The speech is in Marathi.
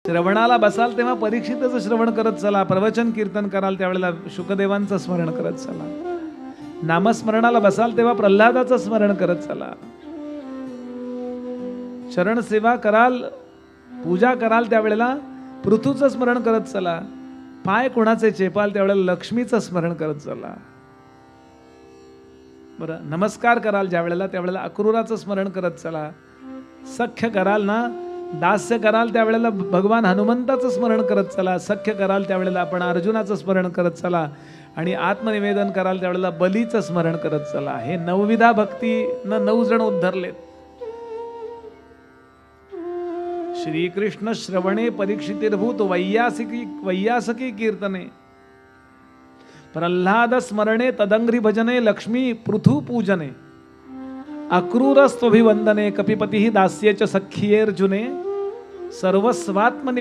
श्रवणाला बसाल तेव्हा परीक्षितच श्रवण करत चला, प्रवचन कीर्तन कराल त्यावेळेला शुकदेवांचं स्मरण करत चला, नामस्मरणाला बसाल तेव्हा प्रल्हादाचं स्मरण करत चला, चरण सेवा कराल, पूजा कराल त्यावेळेला पृथूचं स्मरण करत चला, पाय कोणाचे चेपाल त्यावेळेला लक्ष्मीचं स्मरण करत चला. बरं, नमस्कार कराल ज्या वेळेला त्यावेळेला अक्रूराचं स्मरण करत चला, सख्य कराल ना, दास्य कराल त्यावेळेला भगवान हनुमंताचं स्मरण करत चला, सख्य कराल त्यावेळेला आपण अर्जुनाचं स्मरण करत चला, आणि आत्मनिवेदन कराल त्यावेळेला बलीचं स्मरण करत चला. हे नवविधा भक्तीनं 9 जण उद्धरलेत. श्रीकृष्ण श्रवणे परीक्षितिर्भूत वैयासकी कीर्तने, प्रल्हाद स्मरणे तदंघ्रि भजने, लक्ष्मी पृथु पूजने, अक्रूरस्त्वभिवंदने, कपिपती दास्ये च सख्येर्जुने, सर्वस्वात्मनि